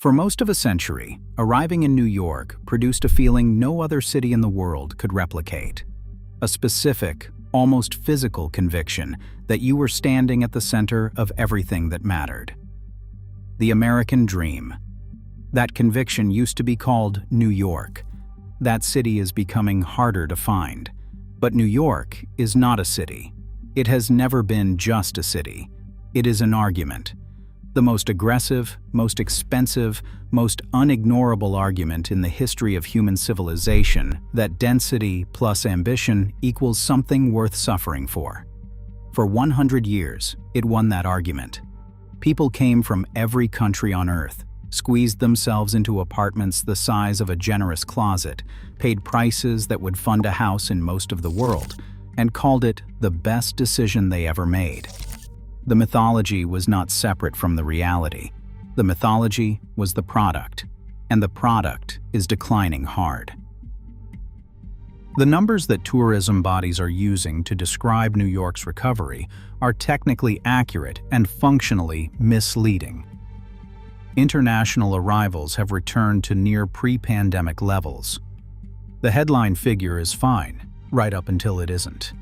For most of a century, arriving in New York produced a feeling no other city in the world could replicate. A specific, almost physical conviction that you were standing at the center of everything that mattered. The American dream. That conviction used to be called New York. That city is becoming harder to find. But New York is not a city. It has never been just a city. It is an argument. The most aggressive, most expensive, most unignorable argument in the history of human civilization that density plus ambition equals something worth suffering for. For 100 years, it won that argument. People came from every country on Earth, squeezed themselves into apartments the size of a generous closet, paid prices that would fund a house in most of the world, and called it the best decision they ever made. The mythology was not separate from the reality. The mythology was the product, and the product is declining hard. The numbers that tourism bodies are using to describe New York's recovery are technically accurate and functionally misleading. International arrivals have returned to near pre-pandemic levels. The headline figure is fine, right up until it isn't.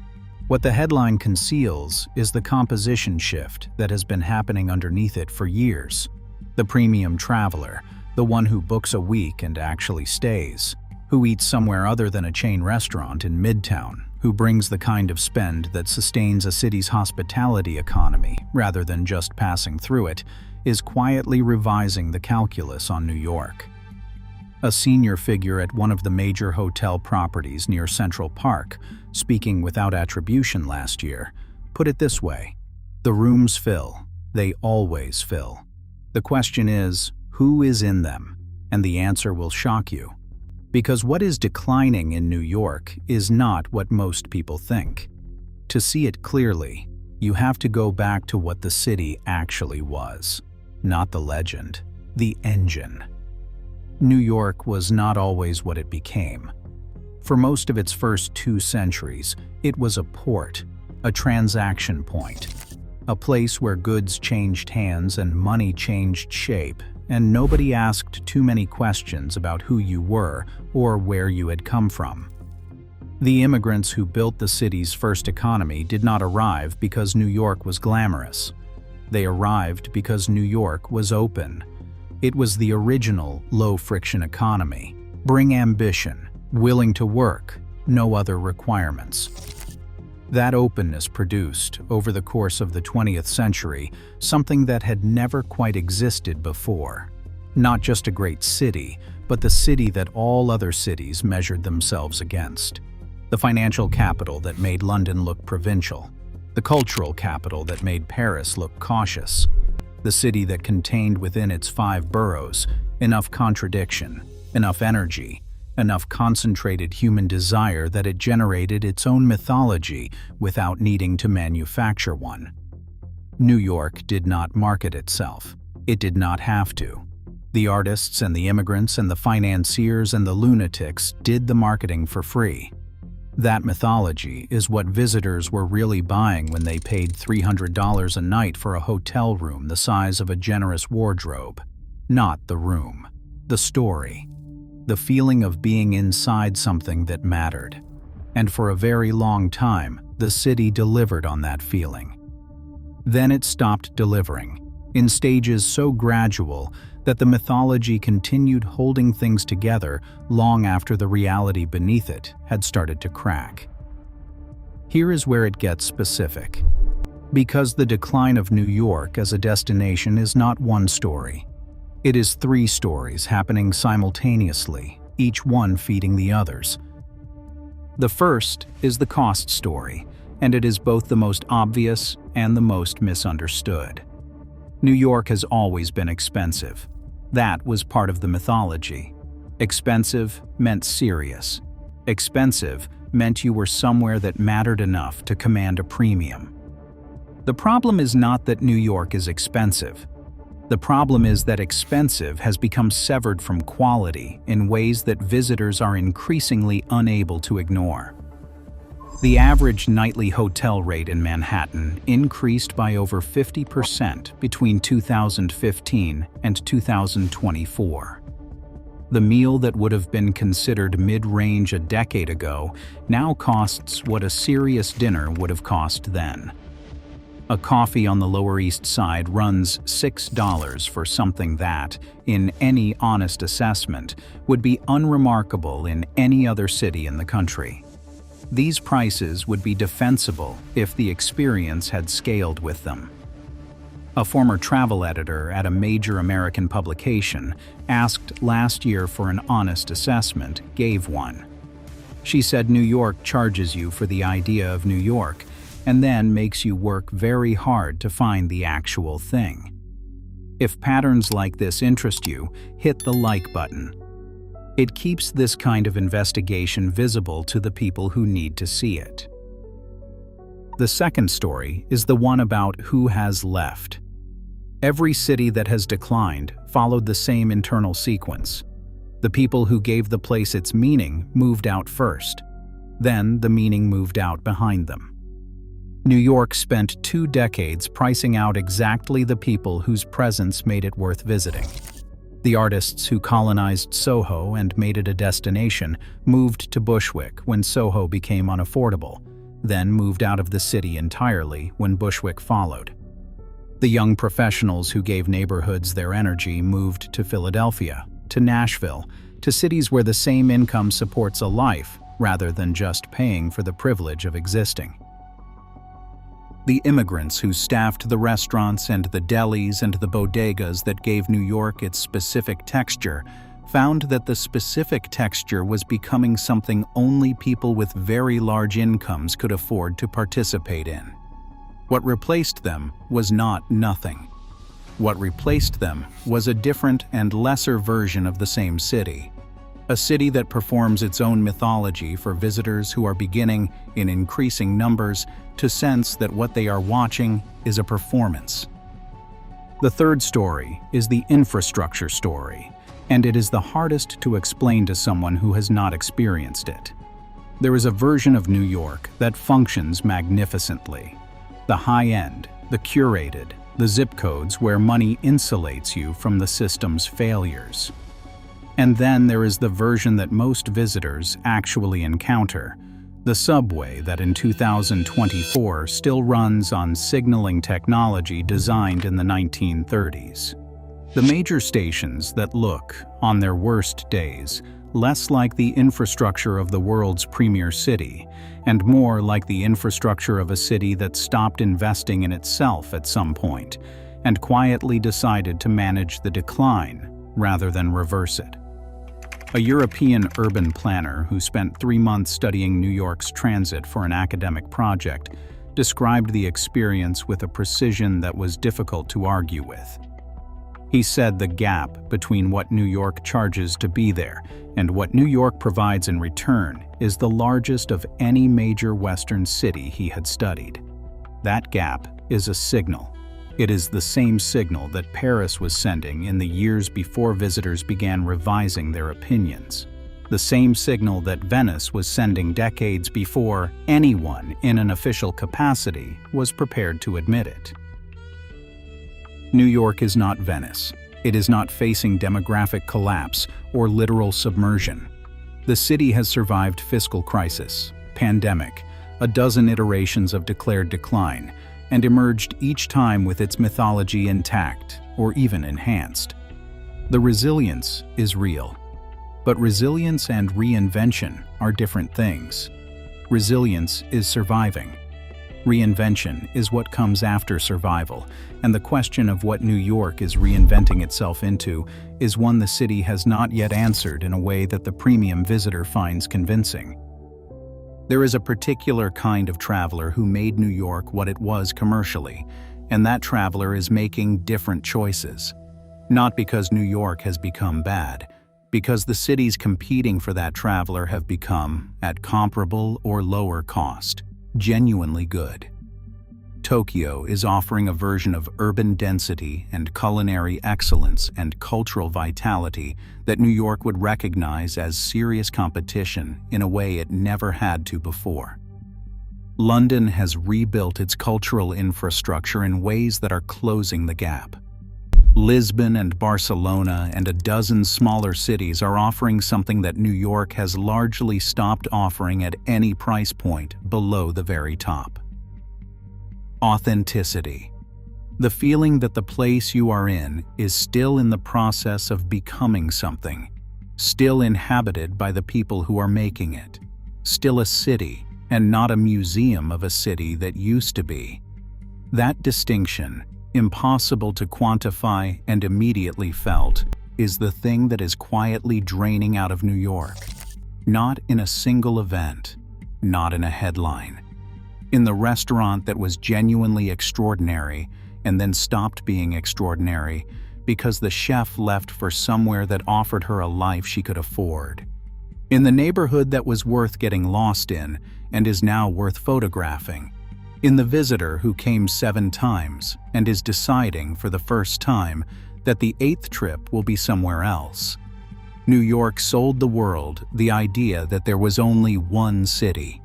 What the headline conceals is the composition shift that has been happening underneath it for years. The premium traveler, the one who books a week and actually stays, who eats somewhere other than a chain restaurant in Midtown, who brings the kind of spend that sustains a city's hospitality economy rather than just passing through it, is quietly revising the calculus on New York. A senior figure at one of the major hotel properties near Central Park, speaking without attribution last year, put it this way: the rooms fill, they always fill. The question is, who is in them? And the answer will shock you. Because what is declining in New York is not what most people think. To see it clearly, you have to go back to what the city actually was. Not the legend, the engine. New York was not always what it became. For most of its first 2 centuries, it was a port, a transaction point, a place where goods changed hands and money changed shape, and nobody asked too many questions about who you were or where you had come from. The immigrants who built the city's first economy did not arrive because New York was glamorous. They arrived because New York was open. It was the original low-friction economy. Bring ambition, willing to work, no other requirements. That openness produced, over the course of the 20th century, something that had never quite existed before. Not just a great city, but the city that all other cities measured themselves against. The financial capital that made London look provincial. The cultural capital that made Paris look cautious. The city that contained within its 5 boroughs enough contradiction, enough energy, enough concentrated human desire that it generated its own mythology without needing to manufacture one. New York did not market itself. It did not have to. The artists and the immigrants and the financiers and the lunatics did the marketing for free. That mythology is what visitors were really buying when they paid $300 a night for a hotel room the size of a generous wardrobe. Not the room, the story, the feeling of being inside something that mattered. And for a very long time, the city delivered on that feeling. Then it stopped delivering, in stages so gradual that the mythology continued holding things together long after the reality beneath it had started to crack. Here is where it gets specific. Because the decline of New York as a destination is not one story. It is 3 stories happening simultaneously, each one feeding the others. The first is the cost story, and it is both the most obvious and the most misunderstood. New York has always been expensive. That was part of the mythology. Expensive meant serious. Expensive meant you were somewhere that mattered enough to command a premium. The problem is not that New York is expensive. The problem is that expensive has become severed from quality in ways that visitors are increasingly unable to ignore. The average nightly hotel rate in Manhattan increased by over 50% between 2015 and 2024. The meal that would have been considered mid-range a decade ago now costs what a serious dinner would have cost then. A coffee on the Lower East Side runs $6 for something that, in any honest assessment, would be unremarkable in any other city in the country. These prices would be defensible if the experience had scaled with them. A former travel editor at a major American publication, asked last year for an honest assessment, gave one. She said New York charges you for the idea of New York, and then makes you work very hard to find the actual thing. If patterns like this interest you, hit the like button. It keeps this kind of investigation visible to the people who need to see it. The second story is the one about who has left. Every city that has declined followed the same internal sequence. The people who gave the place its meaning moved out first. Then the meaning moved out behind them. New York spent 2 decades pricing out exactly the people whose presence made it worth visiting. The artists who colonized Soho and made it a destination moved to Bushwick when Soho became unaffordable, then moved out of the city entirely when Bushwick followed. The young professionals who gave neighborhoods their energy moved to Philadelphia, to Nashville, to cities where the same income supports a life rather than just paying for the privilege of existing. The immigrants who staffed the restaurants and the delis and the bodegas that gave New York its specific texture found that the specific texture was becoming something only people with very large incomes could afford to participate in. What replaced them was not nothing. What replaced them was a different and lesser version of the same city. A city that performs its own mythology for visitors who are beginning, in increasing numbers, to sense that what they are watching is a performance. The third story is the infrastructure story, and it is the hardest to explain to someone who has not experienced it. There is a version of New York that functions magnificently. The high-end, the curated, the zip codes where money insulates you from the system's failures. And then there is the version that most visitors actually encounter, the subway that in 2024 still runs on signaling technology designed in the 1930s. The major stations that look, on their worst days, less like the infrastructure of the world's premier city, and more like the infrastructure of a city that stopped investing in itself at some point, and quietly decided to manage the decline rather than reverse it. A European urban planner who spent 3 months studying New York's transit for an academic project described the experience with a precision that was difficult to argue with. He said the gap between what New York charges to be there and what New York provides in return is the largest of any major Western city he had studied. That gap is a signal. It is the same signal that Paris was sending in the years before visitors began revising their opinions. The same signal that Venice was sending decades before anyone in an official capacity was prepared to admit it. New York is not Venice. It is not facing demographic collapse or literal submersion. The city has survived fiscal crisis, pandemic, a dozen iterations of declared decline, and emerged each time with its mythology intact or even enhanced. The resilience is real. But resilience and reinvention are different things. Resilience is surviving. Reinvention is what comes after survival, and the question of what New York is reinventing itself into is one the city has not yet answered in a way that the premium visitor finds convincing. There is a particular kind of traveler who made New York what it was commercially, and that traveler is making different choices. Not because New York has become bad, because the cities competing for that traveler have become, at comparable or lower cost, genuinely good. Tokyo is offering a version of urban density and culinary excellence and cultural vitality that New York would recognize as serious competition in a way it never had to before. London has rebuilt its cultural infrastructure in ways that are closing the gap. Lisbon and Barcelona and a dozen smaller cities are offering something that New York has largely stopped offering at any price point below the very top. Authenticity. The feeling that the place you are in is still in the process of becoming something, still inhabited by the people who are making it, still a city and not a museum of a city that used to be. That distinction, impossible to quantify and immediately felt, is the thing that is quietly draining out of New York. Not in a single event, not in a headline. In the restaurant that was genuinely extraordinary and then stopped being extraordinary because the chef left for somewhere that offered her a life she could afford. In the neighborhood that was worth getting lost in and is now worth photographing. In the visitor who came 7 times and is deciding for the first time that the 8th trip will be somewhere else. New York sold the world the idea that there was only one city,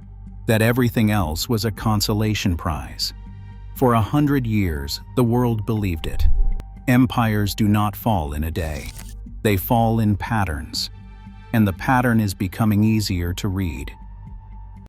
that everything else was a consolation prize. For 100 years, the world believed it. Empires do not fall in a day. They fall in patterns. And the pattern is becoming easier to read.